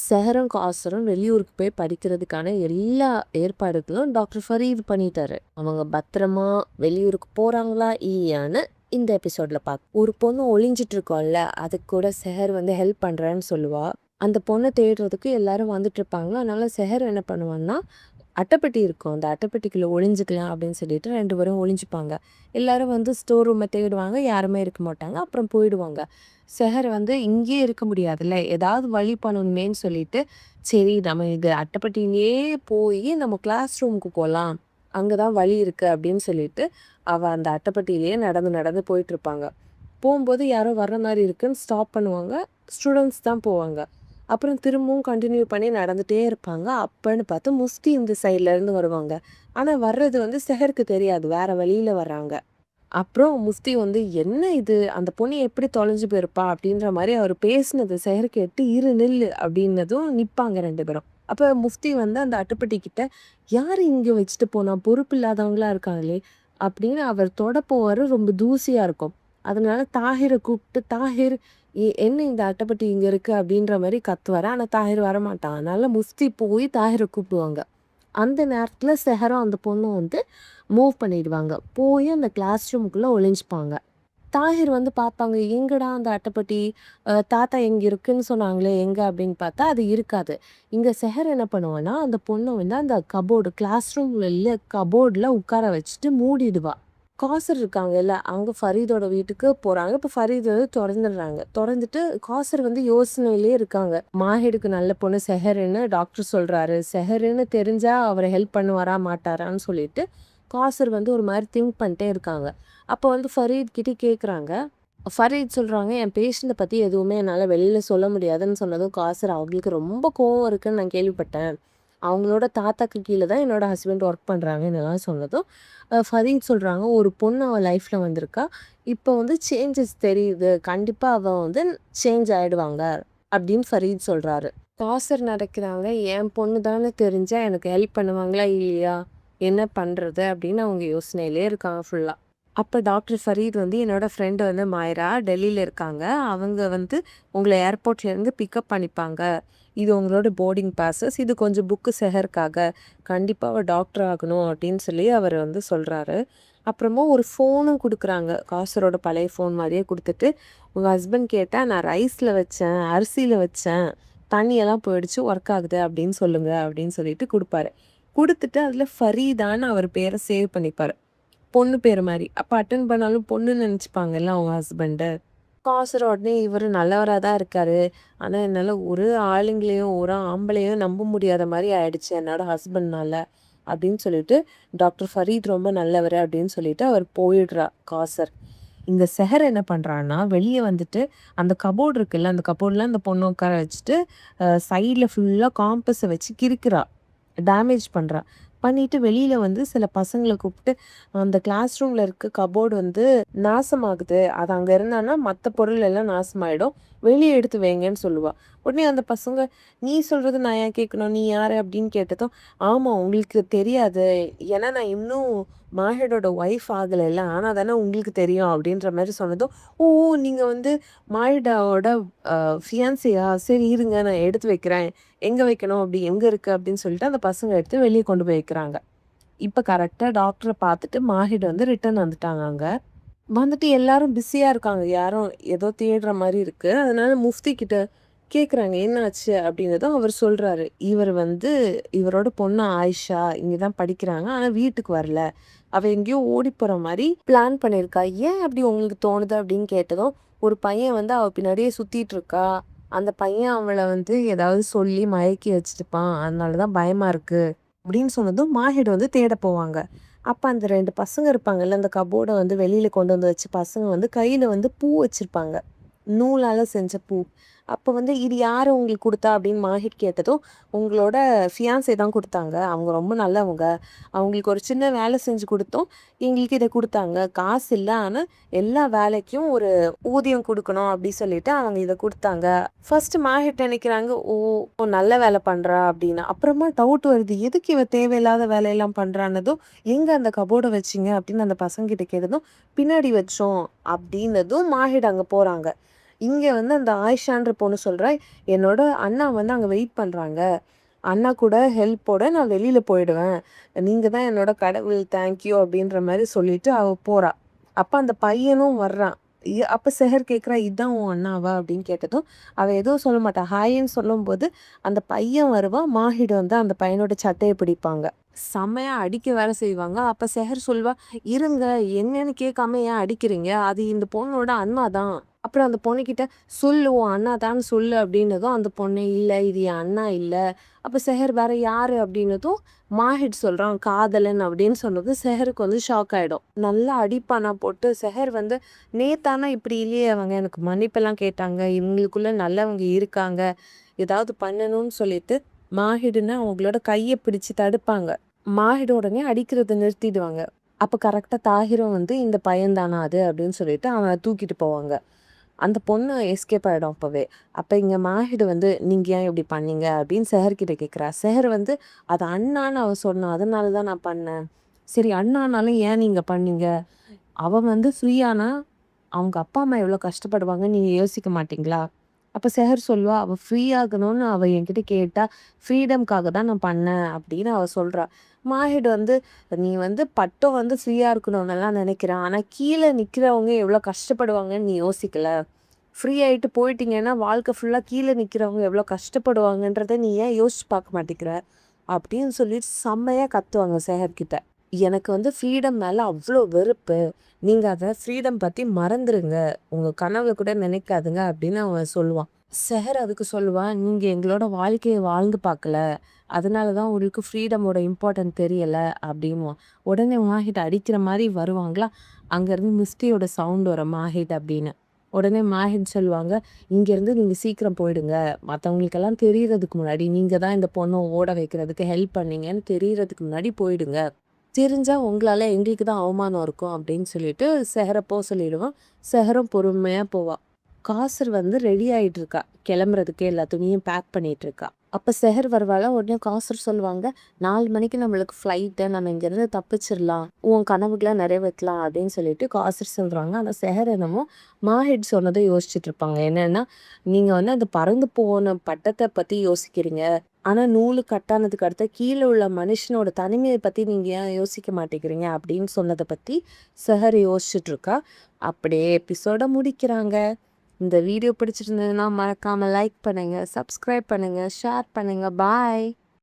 செஹரும், காசரும் வெளியூருக்கு போய் படிக்கிறதுக்கான எல்லா ஏற்பாடுகளும் டாக்டர் ஃபரீத் பண்ணிட்டாரு. அவங்க பத்திரமா வெளியூருக்கு போறாங்களா இல்லையான்னு இந்த எபிசோட்ல ஒரு பொண்ணு ஒளிஞ்சிட்டு இருக்கோம்ல, அதுக்கு கூட செஹர் வந்து ஹெல்ப் பண்றேன்னு சொல்லுவா. அந்த பொண்ணை தேடுறதுக்கு எல்லாரும் வந்துட்டு இருப்பாங்களா, அதனால செஹர் என்ன பண்ணுவான்னா, அட்டைப்பெட்டி இருக்கும், அந்த அட்டைப்பெட்டிக்குள்ள ஒளிஞ்சுக்கலாம் அப்படின்னு சொல்லிட்டு 2 பேரும் ஒளிஞ்சுப்பாங்க. எல்லாரும் வந்து ஸ்டோர் ரூமை தேடுவாங்க, யாருமே இருக்க மாட்டாங்க. அப்புறம் போயிடுவாங்க. செஹர் வந்து இங்கேயே இருக்க முடியாதுல்ல, ஏதாவது வழி பண்ணணுமேன்னு சொல்லிட்டு, சரி நம்ம இது அட்டைப்பெட்டியிலேயே போய் நம்ம கிளாஸ் ரூமுக்கு போகலாம், அங்கே தான் வழி இருக்கு அப்படின்னு சொல்லிட்டு அவள் அந்த அட்டைப்பெட்டியிலேயே நடந்து நடந்து போயிட்டு இருப்பாங்க. போகும்போது யாரோ வர்ற மாதிரி இருக்குன்னு ஸ்டாப் பண்ணுவாங்க. ஸ்டூடெண்ட்ஸ் தான் போவாங்க. அப்புறம் திரும்பவும் கண்டினியூ பண்ணி நடந்துகிட்டே இருப்பாங்க. அப்பன்னு பார்த்து முஸ்தி இந்த சைட்லேருந்து வருவாங்க. ஆனால் வர்றது வந்து செஹருக்கு தெரியாது, வேறு வழியில் வர்றாங்க. அப்புறம் முஸ்தி வந்து என்ன இது, அந்த பொண்ணு எப்படி தொலைஞ்சு போயிருப்பா அப்படின்ற மாதிரி அவர் பேசினது செஹர் கேட்டு, இரு நில்லு அப்படின்னதும் நிற்பாங்க 2 பேரும். அப்போ முஃப்தி வந்து அந்த அட்டைப்பெட்டி கிட்ட, யார் இங்கே வச்சுட்டு போனா, பொறுப்பு இல்லாதவங்களா இருக்காங்களே அப்படின்னு அவர் தொட போவார். ரொம்ப தூசியாக இருக்கும். அதனால தாஹிரை கூப்பிட்டு, தாஹிர் என்ன இந்த அட்டைப்பெட்டி இங்கே இருக்குது அப்படின்ற மாதிரி கத்துவார். ஆனால் தாஹிர் வரமாட்டான். அதனால முஃப்தி போய் தாஹிரை கூப்பிடுவாங்க. அந்த நேரத்தில் செஹரும் அந்த பொண்ணும் வந்து மூவ் பண்ணிடுவாங்க. போய் அந்த கிளாஸ் ரூமுக்குள்ளே ஒளிஞ்சுப்பாங்க. தாஹிர் வந்து பார்ப்பாங்க, எங்கடா அந்த அட்டைப்பெட்டி, தாத்தா எங்கே இருக்குன்னு சொன்னாங்களே எங்கே அப்படின்னு பார்த்தா அது இருக்காது. இங்கே செஹர் என்ன பண்ணுவான்னா, அந்த பொண்ணை வந்து அந்த கபோர்டு, கிளாஸ் ரூமில் இல்லை கபோர்டில் உட்கார வச்சுட்டு மூடிடுவா. காசர் இருக்காங்கல்ல, அவங்க ஃபரீதோட வீட்டுக்கு போகிறாங்க. இப்போ ஃபரீத் வந்து திறந்துடுறாங்க. திறந்துட்டு காசர் வந்து யோசனையிலே இருக்காங்க. மாஹிடுக்கு நல்ல பொண்ணு செஹருன்னு டாக்டர் சொல்கிறாரு, செஹருன்னு தெரிஞ்சால் அவரை ஹெல்ப் பண்ணுவாரா மாட்டாரான்னு சொல்லிட்டு காசர் வந்து ஒரு மாதிரி திங்க் பண்ணிட்டே இருக்காங்க. அப்போ வந்து ஃபரீத் கிட்டே கேட்குறாங்க. ஃபரீத் சொல்கிறாங்க, என் பேஷண்ட்டை பற்றி எதுவுமே என்னால் வெளியில் சொல்ல முடியாதுன்னு சொன்னதும் காசர், அவங்களுக்கு ரொம்ப கோவம் இருக்குன்னு நான் கேள்விப்பட்டேன், அவங்களோட தாத்தாக்கு கீழே தான் என்னோட ஹஸ்பண்ட் ஒர்க் பண்ணுறாங்கன்னு சொன்னதும் ஃபரீத் சொல்கிறாங்க, ஒரு பொண்ணு அவள் லைஃப்பில் வந்திருக்கா, இப்போ வந்து சேஞ்சஸ் தெரியுது, கண்டிப்பாக அவள் வந்து சேஞ்ச் ஆகிடுவாங்க அப்படின்னு ஃபரீத் சொல்கிறாரு. காசர் நடக்கிறாங்க, என் பொண்ணு தானே தெரிஞ்சால் எனக்கு ஹெல்ப் பண்ணுவாங்களா இல்லையா, என்ன பண்ணுறது அப்படின்னு அவங்க யோசனையிலே இருக்காங்க ஃபுல்லாக. அப்போ டாக்டர் ஃபரீத் வந்து, என்னோட ஃப்ரெண்டு வந்து மாயரா டெல்லியில் இருக்காங்க, அவங்க வந்து உங்களை ஏர்போர்ட்லேருந்து பிக்கப் பண்ணிப்பாங்க, இது உங்களோட போர்டிங் பாஸஸ், இது கொஞ்சம் புக்கு செஹருக்காக, கண்டிப்பாக அவள் டாக்டர் ஆகணும் அப்படின்னு சொல்லி அவர் வந்து சொல்கிறாரு. அப்புறமா ஒரு ஃபோனும் கொடுக்குறாங்க, காசரோட பழைய ஃபோன் மாதிரியே கொடுத்துட்டு, உங்கள் ஹஸ்பண்ட் கேட்டால் நான் ரைஸில் வச்சேன், அரிசியில் வச்சேன், தண்ணியெல்லாம் போயிடுச்சு, ஒர்க் ஆகுது அப்படின்னு சொல்லுங்கள் அப்படின்னு சொல்லிட்டு கொடுப்பாரு. கொடுத்துட்டு அதில் ஃபரீதான்னு அவர் பேரை சேவ் பண்ணிப்பார், பொண்ணு பேர் மாதிரி. அப்போ அட்டன் பண்ணாலும் பொண்ணுன்னு நினச்சிப்பாங்கல்ல அவங்க ஹஸ்பண்டு. காசர் உடனே இவர் நல்லவராக தான் இருக்கார், ஆனால் என்னால் ஒரு ஆளுங்களையும் ஒரு ஆம்பளையும் நம்ப முடியாத மாதிரி ஆயிடுச்சு என்னோட ஹஸ்பண்ட்னால அப்படின்னு சொல்லிட்டு, டாக்டர் ஃபரீத் ரொம்ப நல்லவர் அப்படின்னு சொல்லிட்டு அவர் போயிடுறா காசர். இந்த செஹர் என்ன பண்ணுறான்னா, வெளியே வந்துட்டு அந்த கபோர்டு இருக்குல்ல, அந்த கபோர்டில் அந்த பொண்ணு உட்கார வச்சுட்டு சைடில் ஃபுல்லாக காம்பஸை வச்சு கிறுக்கிறா, டேமேஜ் பண்ணுறா. பண்ணிட்டு வெளியில வந்து சில பசங்கள கூப்பிட்டு, அந்த கிளாஸ் ரூம்ல இருக்க கபோர்டு வந்து நாசமாகுது, அது அங்க இருந்தான்னா மத்த பொருள் எல்லாம் நாசமாயிடும், வெளிய எடுத்து வைங்கன்னு சொல்லுவா. உடனே அந்த பசங்க, "நீ சொல்றது நான் ஏன் கேட்கணும்? நீ யாரு?" அப்படின்னு கேட்டதும், "ஆமா உங்களுக்கு தெரியாது, ஏன்னா நான் இன்னும் மாஹிடோட ஒய்ஃப் ஆகலைல்ல, ஆனா தானே உங்களுக்கு தெரியும்." அப்படின்ற மாரி சொன்னதும், "ஓ! நீங்க வந்து மாஹிடாவோட ஃபியான்சியா? சரி இருங்க நான் எடுத்து வைக்கிறேன். எங்க வைக்கணும்? அப்படி எங்க இருக்கு?" அப்படின்னு சொல்லிட்டு அந்த பசங்க எடுத்து வெளிய கொண்டு போய் வைக்கிறாங்க. இப்ப கரெக்ட்டா டாக்டர பார்த்துட்டு மாஹிட் வந்து ரிட்டர்ன் வந்துட்டாங்க அங்க. வந்துட்டு எல்லாரும் பிஸியா இருக்காங்க. யாரும் ஏதோ தேடுற மாரி இருக்கு. அதனால முஃப்தி கிட்ட கேட்குறாங்க, "என்னாச்சு?" அப்படின்னதும் அவர் சொல்றாரு, "இவர் வந்து இவரோட பொண்ணு ஆயிஷா இங்க தான் படிக்கிறாங்க. ஆனா வீட்டுக்கு வரல. அவ எங்கேயோ ஓடி போற மாரி பிளான் பண்ணியிருக்கா. ஏன் அப்படி உங்களுக்கு தோணுது?" அப்படின்னு கேட்டதும், "ஒரு பையன் வந்து அவ பின்னாடியே சுத்திட்டு இருக்கா. அந்த பையன் அவள வந்து ஏதாவது சொல்லி மயக்கி வச்சுட்டுப்பான். அதனால தான் பயமா இருக்கு." அப்படின்னு சொன்னதும் மாஹிட் வந்து தேட போவாங்க. அப்ப அந்த 2 பசங்க இருப்பாங்கல்ல, அந்த கபோர்ட வந்து வெளியில கொண்டு வந்து வச்சு பசங்க வந்து கையில வந்து பூ வச்சிருப்பாங்க, நூலால செஞ்ச பூ. அப்போ வந்து, "இது யாரு உங்களுக்கு குடுத்தா?" அப்படின்னு மாஹிட் கேட்டதும், "உங்களோட ஃபியான்ஸே தான் குடுத்தாங்க. அவங்க ரொம்ப நல்லவங்க. அவங்களுக்கு ஒரு சின்ன வேலை செஞ்சு குடுத்தோம். எங்களுக்கு இத குடுத்தாங்க. காசு இல்ல. ஆனா எல்லா வேலைக்கும் ஒரு ஊதியம் குடுக்கணும்." அப்படி சொல்லிட்டு அவங்க இத குடுத்தாங்க. ஃபர்ஸ்ட் மாஹிட் நினைக்கிறாங்க, "ஓ! நல்ல வேலை பண்றா" அப்படின்னு. அப்புறமா டவுட் வருது, எதுக்கு இவ தேவையில்லாத வேலையெல்லாம் பண்றான்னதும், "எங்க அந்த கபோர்ட வச்சீங்க?" அப்படின்னு அந்த பசங்க கிட்ட கேட்டதும், "பின்னாடி வச்சோம்." அப்படின்னதும் மாஹிட் அங்க போறாங்க. இங்கே வந்து அந்த ஆயிஷான்ற பொண்ணு சொல்கிறா, என்னோட அண்ணா வந்து அங்கே வெயிட் பண்ணுறாங்க, அண்ணா கூட ஹெல்ப்போட நான் வெளியில் போயிடுவேன், நீங்கள் தான் என்னோட கடவுள், தேங்க்யூ அப்படின்ற மாதிரி சொல்லிட்டு அவள் போகிறா. அப்போ அந்த பையனும் வர்றான். அப்போ செஹர் கேட்குறா, இதுதான் உன் அண்ணாவா அப்படின்னு கேட்டதும் அவள் எதுவும் சொல்ல மாட்டா. ஹாயின்னு சொல்லும்போது அந்த பையன் வருவான். மாஹிட் வந்து அந்த பையனோட சட்டையை பிடிப்பாங்க. செம்மையா அடிக்க வேற செய்வாங்க. அப்ப செஹர் சொல்வா, "இருங்க, என்னன்னு கேட்காம ஏன் அடிக்கிறீங்க? அது இந்த பொண்ணோட அண்ணா தான்." அப்புறம் அந்த பொண்ணுகிட்ட, "சொல்லு, உன் அண்ணா தான்னு சொல்லு." அப்படின்னதும் அந்த பொண்ணு, "இல்ல, இது என் அண்ணா இல்ல." அப்ப செஹர், "வேற யாரு?" அப்படின்னதும் மாஹிட் சொல்றான், "காதலன்." அப்படின்னு சொன்னதும் செஹருக்கு வந்து ஷாக் ஆயிடும். நல்லா அடிப்பானா போட்டு. செஹர் வந்து, "நேத்தானா இப்படி இல்லையே அவங்க, எனக்கு மன்னிப்பெல்லாம் கேட்டாங்க, இவங்களுக்குள்ள நல்லவங்க இருக்காங்க, ஏதாவது பண்ணணும்னு சொல்லிட்டு." மாஹிடுன்னு அவங்களோட கையை பிடிச்சு தடுப்பாங்க. மாஹிட் உடனே அடிக்கிறத நிறுத்திடுவாங்க. அப்போ கரெக்டாக தாஹிரும் வந்து, "இந்த பையன் தானா அது?" அப்படின்னு சொல்லிட்டு அவனை தூக்கிட்டு போவாங்க. அந்த பொண்ணு எஸ்கேப் ஆகிடும் அப்போவே. அப்போ இங்கே மாஹிடு வந்து, "நீங்கள் ஏன் இப்படி பண்ணீங்க?" அப்படின்னு செஹர்கிட்ட கேட்குறா. செஹர் வந்து, "அது அண்ணான்னு அவ சொன்னா, அதனால தான் நான் பண்ணேன்." "சரி, அண்ணானாலும் ஏன் நீங்கள் பண்ணீங்க? அவன் வந்து ஃப்ரீயானா அவங்க அப்பா அம்மா எவ்வளோ கஷ்டப்படுவாங்கன்னு நீங்கள் யோசிக்க மாட்டீங்களா?" அப்போ செஹர் சொல்வா, "அவள் ஃப்ரீ ஆகணும்னு அவள் என்கிட்ட கேட்டா, ஃப்ரீடம்காக தான் நான் பண்ணேன்." அப்படின்னு அவள் சொல்கிறா. மாஹிட் வந்து, "நீ வந்து பட்டம் வந்து ஃப்ரீயாக இருக்கணும்னுலாம் நினைக்கிறேன், ஆனால் கீழே நிற்கிறவங்க எவ்வளோ கஷ்டப்படுவாங்கன்னு நீ யோசிக்கல. ஃப்ரீ ஆகிட்டு போயிட்டீங்கன்னா வாழ்க்கை ஃபுல்லாக கீழே நிற்கிறவங்க எவ்வளோ கஷ்டப்படுவாங்கன்றதை நீ ஏன் யோசிச்சு பார்க்க மாட்டேங்கிற?" அப்படின்னு சொல்லிட்டு செம்மையாக கத்துவாங்க செஹர்கிட்ட. "எனக்கு வந்து ஃப்ரீடம் மேலே அவ்வளோ வெறுப்பு, நீங்கள் அதை ஃப்ரீடம் பற்றி மறந்துடுங்க, உங்கள் கனவை கூட நினைக்காதுங்க." அப்படின்னு அவன் சொல்லுவான். செஹர் அதுக்கு சொல்லுவான், "நீங்கள் எங்களோட வாழ்க்கையை வாழ்ந்து பார்க்கல, அதனால தான் உங்களுக்கு ஃப்ரீடமோட இம்பார்ட்டன்ட் தெரியலை." அப்படின்வான். உடனே மாஹிட் அடிக்கிற மாதிரி வருவாங்களா, அங்கேருந்து மிஸ்டியோட சவுண்ட் வரும், "மாஹிட்" அப்படின்னு. உடனே மாஹிட் சொல்லுவாங்க, "இங்கேருந்து நீங்கள் சீக்கிரம் போயிடுங்க, மற்றவங்களுக்கெல்லாம் தெரியறதுக்கு முன்னாடி, நீங்கள் தான் இந்த பொண்ணை ஓட வைக்கிறதுக்கு ஹெல்ப் பண்ணீங்கன்னு தெரியறதுக்கு முன்னாடி போயிடுங்க. தெரிஞ்சா உங்களால எங்களுக்கு தான் அவமானம் இருக்கும்." அப்படின்னு சொல்லிட்டு செஹரை போக சொல்லிடுவான். செஹரும் பொறுமையாக போவான். காசர் வந்து ரெடி ஆயிட்டு இருக்கா, கிளம்புறதுக்கு எல்லா துணியும் பேக் பண்ணிட்டு இருக்கா. அப்போ செஹர் வருவாளா. உடனே காசர் சொல்லுவாங்க, 4 மணிக்கு நம்மளுக்கு ஃப்ளைட்டு, நம்ம இங்கேருந்து தப்பிச்சிடலாம், உன் கனவுகளை நிறைவேற்றலாம் அப்படின்னு சொல்லிட்டு காசர் சொல்கிறாங்க. ஆனால் செஹர் என்னமோ மாஹிட் சொன்னதை யோசிச்சுட்டு இருப்பாங்க. என்னன்னா, நீங்கள் வந்து அந்த பறந்து போன பட்டத்தை பற்றி யோசிக்கிறீங்க, ஆனால் நூலு கட்டானதுக்கு அடுத்த கீழே உள்ள மனுஷனோட தனிமையை பற்றி நீங்கள் ஏன் யோசிக்க மாட்டேங்கிறீங்க அப்படின்னு சொன்னதை பற்றி செஹர் யோசிச்சுட்டு இருக்கா. அப்படியே எபிசோட முடிக்கிறாங்க. இந்த வீடியோ பிடிச்சிருந்ததுன்னா மறக்காமல் லைக் பண்ணுங்கள், சப்ஸ்கிரைப் பண்ணுங்கள், ஷேர் பண்ணுங்கள். பாய்.